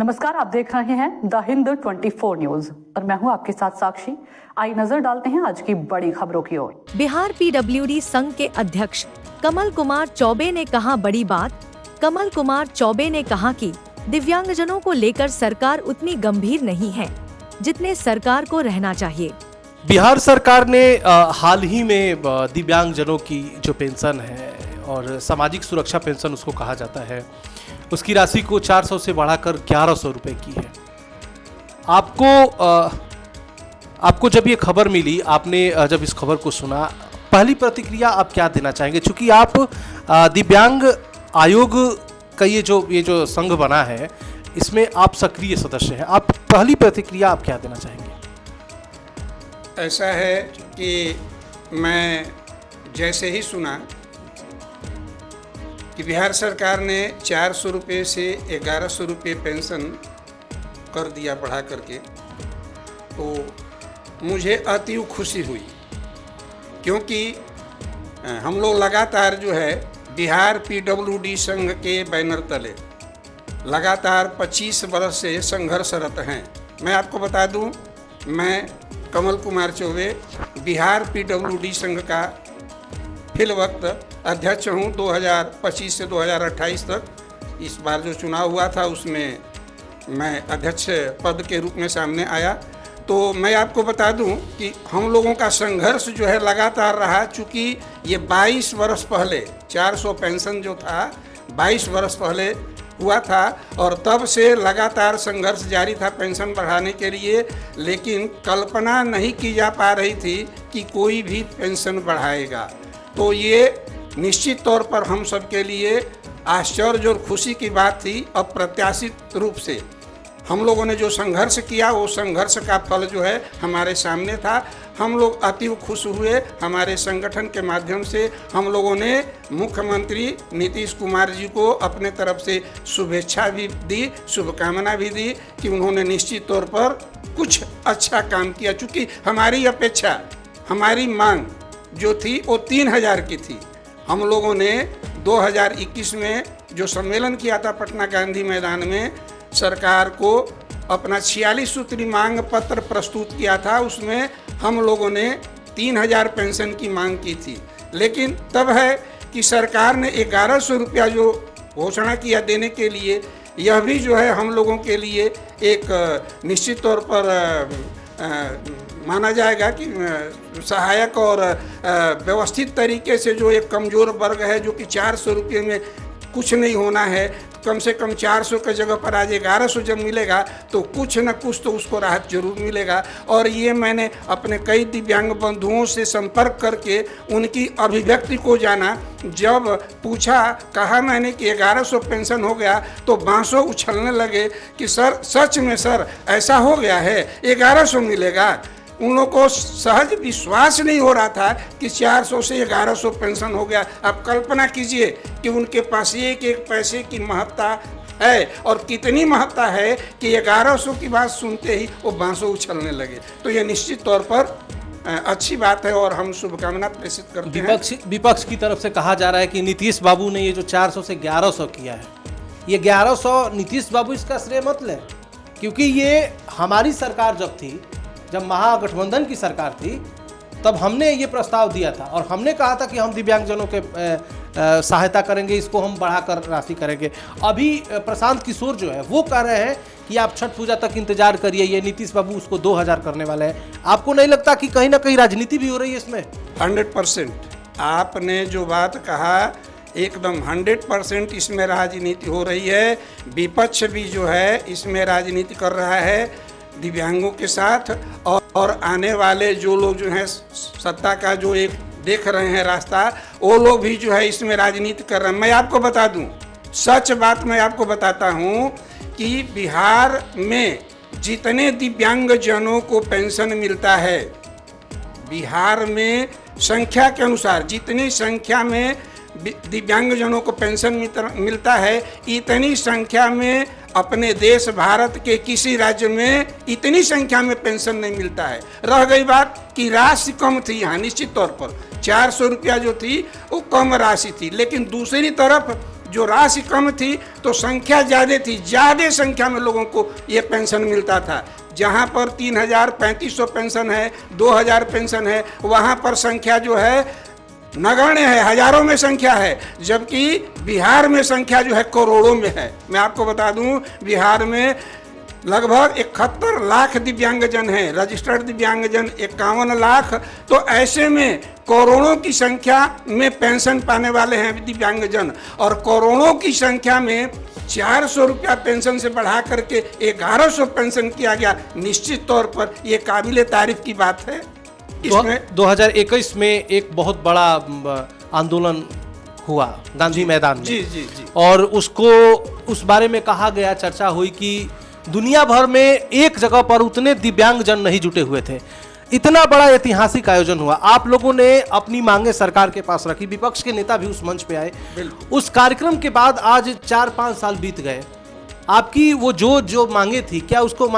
नमस्कार, आप देख रहे हैं द हिंद 24 न्यूज और मैं हूं आपके साथ साक्षी। आइए नजर डालते हैं आज की बड़ी खबरों की ओर। बिहार पीडब्ल्यूडी संघ के अध्यक्ष कमल कुमार चौबे ने कहा बड़ी बात। कमल कुमार चौबे ने कहा कि दिव्यांगजनों को लेकर सरकार उतनी गंभीर नहीं है जितने सरकार को रहना चाहिए। बिहार सरकार ने हाल ही में दिव्यांगजनों की जो पेंशन है और सामाजिक सुरक्षा पेंशन उसको कहा जाता है, उसकी राशि को 400 से बढ़ाकर 1100 रुपए की है। आपको जब ये खबर मिली, आपने जब इस खबर को सुना, पहली प्रतिक्रिया आप क्या देना चाहेंगे? चूंकि आप दिव्यांग आयोग का ये जो संघ बना है, इसमें आप सक्रिय सदस्य हैं, आप पहली प्रतिक्रिया आप क्या देना चाहेंगे? ऐसा है कि मैं जैसे ही सुना कि बिहार सरकार ने 400 रुपये से 1100 रुपये पेंशन कर दिया बढ़ा करके, तो मुझे अति खुशी हुई, क्योंकि हम लोग लगातार जो है बिहार पीडब्ल्यूडी संघ के बैनर तले लगातार 25 वर्ष से संघर्षरत हैं। मैं आपको बता दूं, मैं कमल कुमार चौबे बिहार पीडब्ल्यूडी संघ का फिल वक्त अध्यक्ष हूँ 2025 से 2028 तक। इस बार जो चुनाव हुआ था उसमें मैं अध्यक्ष पद के रूप में सामने आया। तो मैं आपको बता दूं कि हम लोगों का संघर्ष जो है लगातार रहा, चूँकि ये 22 वर्ष पहले 400 पेंशन जो था 22 वर्ष पहले हुआ था और तब से लगातार संघर्ष जारी था पेंशन बढ़ाने के लिए, लेकिन कल्पना नहीं की जा पा रही थी कि कोई भी पेंशन बढ़ाएगा। तो ये निश्चित तौर पर हम सब के लिए आश्चर्य और खुशी की बात थी। अप्रत्याशित रूप से हम लोगों ने जो संघर्ष किया, वो संघर्ष का फल जो है हमारे सामने था। हम लोग अति खुश हुए। हमारे संगठन के माध्यम से हम लोगों ने मुख्यमंत्री नीतीश कुमार जी को अपने तरफ से शुभेच्छा भी दी, शुभकामना भी दी कि उन्होंने निश्चित तौर पर कुछ अच्छा काम किया। चूँकि हमारी अपेक्षा, हमारी मांग जो थी वो 3000 की थी। हम लोगों ने 2021 में जो सम्मेलन किया था पटना गांधी मैदान में, सरकार को अपना 46 सूत्री मांग पत्र प्रस्तुत किया था। उसमें हम लोगों ने 3000 पेंशन की मांग की थी, लेकिन तब है कि सरकार ने 1100 रुपया जो घोषणा किया देने के लिए, यह भी जो है हम लोगों के लिए एक निश्चित तौर पर माना जाएगा कि सहायक और व्यवस्थित तरीके से जो एक कमज़ोर वर्ग है, जो कि 400 रुपये में कुछ नहीं होना है, कम से कम 400 की जगह पर आज 1100 जब मिलेगा तो कुछ न कुछ तो उसको राहत जरूर मिलेगा। और ये मैंने अपने कई दिव्यांग बंधुओं से संपर्क करके उनकी अभिव्यक्ति को जाना। जब पूछा, कहा मैंने कि 1100 पेंशन हो गया, तो बांसों उछलने लगे कि सर, सच में सर ऐसा हो गया है, 1100 मिलेगा। उन लोगों को सहज विश्वास नहीं हो रहा था कि 400 से 1100 पेंशन हो गया। आप कल्पना कीजिए कि उनके पास एक एक पैसे की महत्ता है, और कितनी महत्ता है कि 1100 की बात सुनते ही वो बांसों उछलने लगे। तो ये निश्चित तौर पर अच्छी बात है और हम शुभकामना प्रेषित करते हैं। विपक्ष की तरफ से कहा जा रहा है कि नीतीश बाबू ने ये जो 400 से 1100 किया है, ये 1100 नीतीश बाबू इसका श्रेय मत लें, क्योंकि ये हमारी सरकार जब महागठबंधन की सरकार थी, तब हमने ये प्रस्ताव दिया था और हमने कहा था कि हम दिव्यांगजनों के सहायता करेंगे, इसको हम बढ़ाकर राशि करेंगे। अभी प्रशांत किशोर जो है वो कह रहे हैं कि आप छठ पूजा तक इंतजार करिए, ये नीतीश बाबू उसको 2000 करने वाले हैं। आपको नहीं लगता कि कहीं ना कहीं राजनीति भी हो रही है इसमें? 100% आपने जो बात कहा, एकदम 100% इसमें राजनीति हो रही है। विपक्ष भी जो है इसमें राजनीति कर रहा है दिव्यांगों के साथ, और आने वाले जो लोग जो हैं सत्ता का जो एक देख रहे हैं रास्ता, वो लोग भी जो है इसमें राजनीति कर रहे हैं। मैं आपको बता दूं, सच बात मैं आपको बताता हूं कि बिहार में जितने दिव्यांगजनों को पेंशन मिलता है, बिहार में संख्या के अनुसार जितनी संख्या में दिव्यांगजनों को पेंशन मिलता है, इतनी संख्या में अपने देश भारत के किसी राज्य में इतनी संख्या में पेंशन नहीं मिलता है। रह गई बात कि राशि कम थी, यहाँ निश्चित तौर पर 400 रुपया जो थी वो कम राशि थी, लेकिन दूसरी तरफ जो राशि कम थी तो संख्या ज़्यादा थी, ज़्यादा संख्या में लोगों को ये पेंशन मिलता था। जहाँ पर 3,3500 पेंशन है, 2,000 पेंशन है, वहाँ पर संख्या जो है नगण्य है, हजारों में संख्या है, जबकि बिहार में संख्या जो है करोड़ों में है। मैं आपको बता दूं, बिहार में लगभग 71 लाख दिव्यांगजन हैं, रजिस्टर्ड दिव्यांगजन 51 लाख। तो ऐसे में करोड़ों की संख्या में पेंशन पाने वाले हैं दिव्यांगजन, और करोड़ों की संख्या में 400 रुपया पेंशन से बढ़ा करके 1100 पेंशन किया गया। निश्चित तौर पर यह काबिले तारीफ की बात है। इसमें 2021 में एक बहुत बड़ा आंदोलन हुआ गांधी मैदान में। जी जी जी। और उसको उस बारे में कहा गया, चर्चा हुई कि दुनिया भर में एक जगह पर उतने दिव्यांगजन नहीं जुटे हुए थे। इतना बड़ा ऐतिहासिक आयोजन हुआ, आप लोगों ने अपनी मांगे सरकार के पास रखी, विपक्ष के नेता भी उस मंच पे आए। उस कार्यक्रम के बाद आज 4-5 साल बीत गए, आपकी वो जो मांगे थी, क्या उसको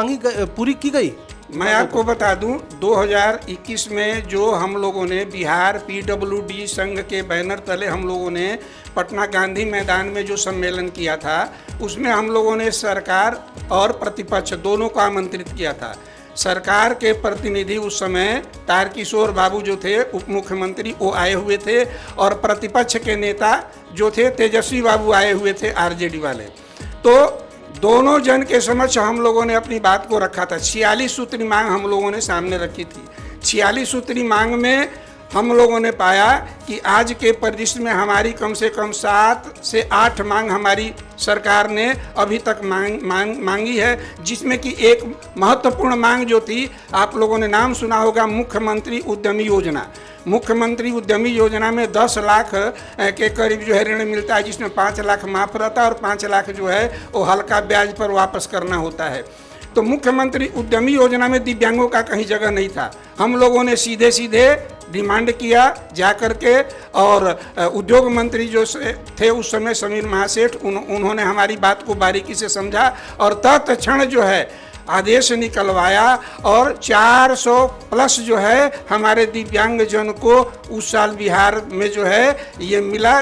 पूरी की गई? मैं आपको बता दूं, 2021 में जो हम लोगों ने बिहार PWD संघ के बैनर तले हम लोगों ने पटना गांधी मैदान में जो सम्मेलन किया था, उसमें हम लोगों ने सरकार और प्रतिपक्ष दोनों को आमंत्रित किया था। सरकार के प्रतिनिधि उस समय तारकिशोर बाबू जो थे उप मुख्यमंत्री, वो आए हुए थे, और प्रतिपक्ष के नेता जो थे तेजस्वी बाबू आए हुए थे, RJD वाले। तो दोनों जन के समक्ष हम लोगों ने अपनी बात को रखा था। 46 सूत्री मांग हम लोगों ने सामने रखी थी। 46 सूत्री मांग में हम लोगों ने पाया कि आज के परिदृश्य में हमारी कम से कम 7 से 8 मांग हमारी सरकार ने अभी तक मांगी है, जिसमें कि एक महत्वपूर्ण मांग जो थी, आप लोगों ने नाम सुना होगा, मुख्यमंत्री उद्यमी योजना। मुख्यमंत्री उद्यमी योजना में 10 लाख के करीब जो है ऋण मिलता है, जिसमें 5 लाख माफ रहता है और 5 लाख जो है वो हल्का ब्याज पर वापस करना होता है। तो मुख्यमंत्री उद्यमी योजना में दिव्यांगों का कहीं जगह नहीं था। हम लोगों ने सीधे सीधे डिमांड किया जा करके, और उद्योग मंत्री जो थे उस समय समीर महासेठ, उन्होंने हमारी बात को बारीकी से समझा और तत्क्षण जो है आदेश निकलवाया, और 400 प्लस जो है हमारे दिव्यांगजन को उस साल बिहार में जो है ये मिला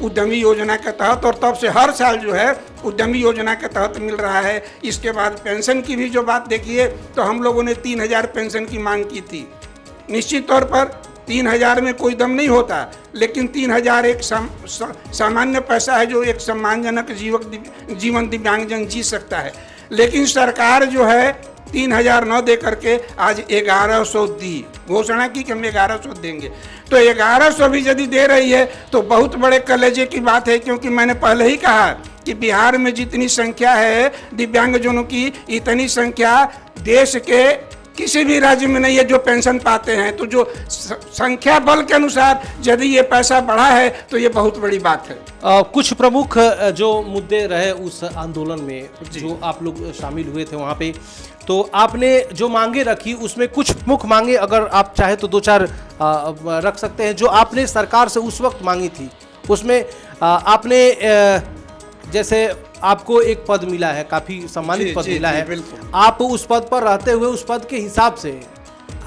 उद्यमी योजना के तहत, और तब से हर साल जो है उद्यमी योजना के तहत मिल रहा है। इसके बाद पेंशन की भी जो बात देखिए, तो हम लोगों ने 3000 पेंशन की मांग की थी। निश्चित तौर पर 3000 में कोई दम नहीं होता, लेकिन 3000 एक सामान्य पैसा है जो एक सम्मानजनक जीवन दिव्यांगजन जी सकता है। लेकिन सरकार जो है 3000 न दे करके आज 1100 दी, घोषणा की कि हम 1100 देंगे। तो 1100 भी यदि दे रही है तो बहुत बड़े कलेजे की बात है, क्योंकि मैंने पहले ही कहा कि बिहार में जितनी संख्या है दिव्यांगजनों की, इतनी संख्या देश के किसी भी राज्य में नहीं है जो पेंशन पाते हैं। तो जो संख्या बल के अनुसार यदि ये पैसा बढ़ा है तो ये बहुत बड़ी बात है। कुछ प्रमुख जो मुद्दे रहे उस आंदोलन में, जो आप लोग शामिल हुए थे वहाँ पे, तो आपने जो मांगे रखी उसमें कुछ मुख्य मांगे अगर आप चाहे तो 2-4 रख सकते हैं जो आपने सरकार से उस वक्त मांगी थी। उसमें आपने जैसे आपको एक पद मिला है, काफी सम्मानित पद मिला है, आप उस पद पर रहते हुए उस पद के हिसाब से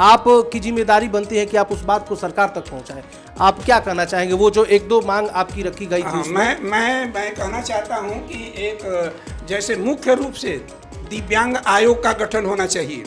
आपकी जिम्मेदारी बनती है कि आप उस बात को सरकार तक पहुंचाएं। आप क्या कहना चाहेंगे? वो जो 1-2 मांग आपकी रखी गई थी, मैं कहना चाहता हूं कि एक जैसे मुख्य रूप से दिव्यांग आयोग का गठन होना चाहिए।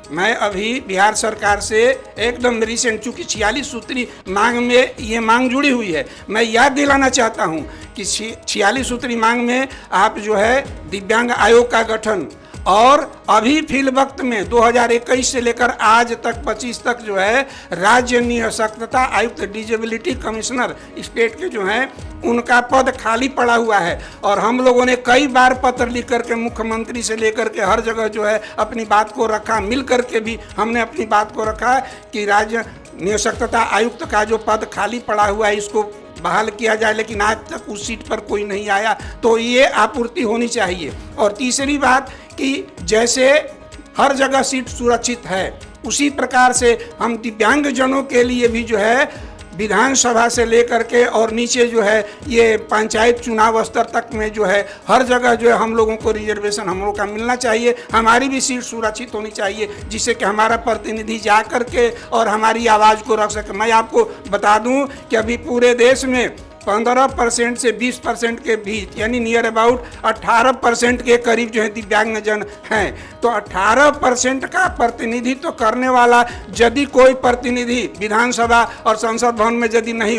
मैं अभी बिहार सरकार से एकदम रिसेंट, चूँकि 46 सूत्री मांग में ये मांग जुड़ी हुई है, मैं याद दिलाना चाहता हूँ कि 46 सूत्री मांग में आप जो है दिव्यांग आयोग का गठन, और अभी फिल वक्त में 2021 से लेकर आज तक 25 तक जो है राज्य निःशक्तता आयुक्त, डिजेबिलिटी कमिश्नर स्टेट के जो हैं उनका पद खाली पड़ा हुआ है। और हम लोगों ने कई बार पत्र लिख करके मुख्यमंत्री से लेकर के हर जगह जो है अपनी बात को रखा, मिल करके भी हमने अपनी बात को रखा कि राज्य निःशक्तता आयुक्त का जो पद खाली पड़ा हुआ है इसको बहाल किया जाए, लेकिन आज तक उस सीट पर कोई नहीं आया, तो ये आपूर्ति होनी चाहिए। और तीसरी बात कि जैसे हर जगह सीट सुरक्षित है, उसी प्रकार से हम दिव्यांगजनों के लिए भी जो है विधानसभा से लेकर के और नीचे जो है ये पंचायत चुनाव स्तर तक में जो है हर जगह जो है हम लोगों को रिजर्वेशन हम लोगों का मिलना चाहिए। हमारी भी सीट सुरक्षित होनी चाहिए, जिससे कि हमारा प्रतिनिधि जा कर के और हमारी आवाज़ को रख सके। मैं आपको बता दूं कि अभी पूरे देश में 15% से 20% के बीच, यानी नियर अबाउट 18% के करीब जो है दिव्यांगजन हैं। तो 18% का प्रतिनिधित्व करने वाला यदि कोई प्रतिनिधि विधानसभा और संसद भवन में यदि नहीं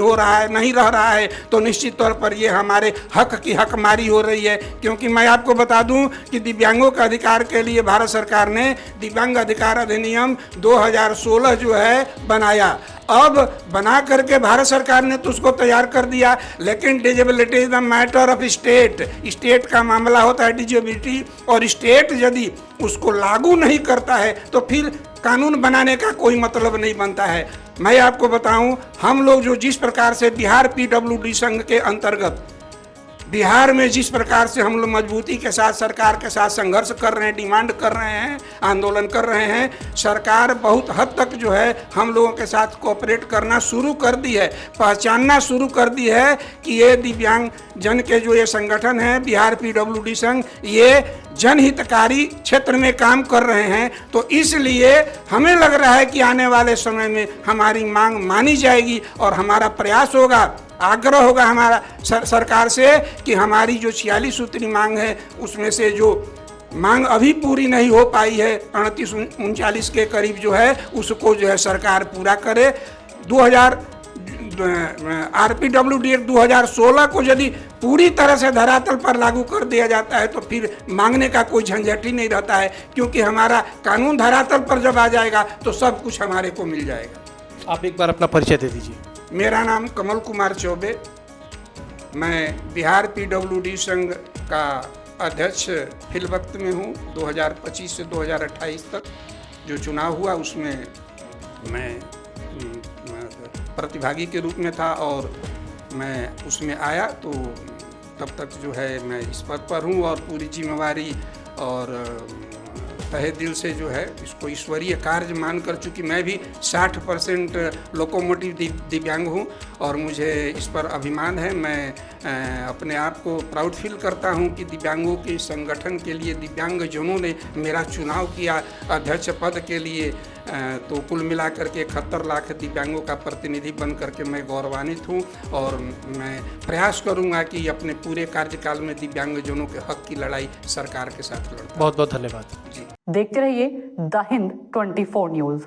रह रहा है तो निश्चित तौर पर ये हमारे हक की हकमारी हो रही है। क्योंकि मैं आपको बता दूं कि दिव्यांगों के अधिकार के लिए भारत सरकार ने दिव्यांग अधिकार अधिनियम 2016 जो है बनाया। अब बना करके भारत सरकार ने तो उसको तैयार कर दिया, लेकिन disability is the matter of state का मामला होता है डिजेबिलिटी, और स्टेट यदि उसको लागू नहीं करता है तो फिर कानून बनाने का कोई मतलब नहीं बनता है। मैं आपको बताऊं, हम लोग जो जिस प्रकार से बिहार PWD संघ के अंतर्गत बिहार में जिस प्रकार से हम लोग मजबूती के साथ सरकार के साथ संघर्ष कर रहे हैं, डिमांड कर रहे हैं, आंदोलन कर रहे हैं, सरकार बहुत हद तक जो है हम लोगों के साथ कोऑपरेट करना शुरू कर दी है, पहचानना शुरू कर दी है कि ये दिव्यांग जन के जो ये संगठन है बिहार PWD संघ, ये जनहितकारी क्षेत्र में काम कर रहे हैं। तो इसलिए हमें लग रहा है कि आने वाले समय में हमारी मांग मानी जाएगी और हमारा प्रयास होगा, आग्रह होगा हमारा सरकार से कि हमारी जो 46 सूत्री मांग है उसमें से जो मांग अभी पूरी नहीं हो पाई है 38-39 के करीब जो है उसको जो है सरकार पूरा करे। RPWD एक्ट 2016 को यदि पूरी तरह से धरातल पर लागू कर दिया जाता है तो फिर मांगने का कोई झंझट ही नहीं रहता है, क्योंकि हमारा कानून धरातल पर जब आ जाएगा तो सब कुछ हमारे को मिल जाएगा। आप एक बार अपना परिचय दे दीजिए। मेरा नाम कमल कुमार चौबे, मैं बिहार PWD संघ का अध्यक्ष फिलवक्त में हूँ। 2025 से 2028 तक जो चुनाव हुआ उसमें मैं प्रतिभागी के रूप में था और मैं उसमें आया, तो तब तक जो है मैं इस पद पर हूँ और पूरी जिम्मेवारी और तहे दिल से जो है इसको ईश्वरीय कार्य मानकर, चूँकि मैं भी 60% लोकोमोटिव दिव्यांग हूँ और मुझे इस पर अभिमान है। मैं अपने आप को प्राउड फील करता हूँ कि दिव्यांगों के संगठन के लिए दिव्यांगजनों ने मेरा चुनाव किया अध्यक्ष पद के लिए। तो कुल मिलाकर के 71 लाख दिव्यांगों का प्रतिनिधि बन करके मैं गौरवान्वित हूँ और मैं प्रयास करूँगा कि अपने पूरे कार्यकाल में दिव्यांगजनों के हक की लड़ाई सरकार के साथ लड़ूँ। बहुत बहुत धन्यवाद जी। देखते रहिए द हिंद 24 न्यूज।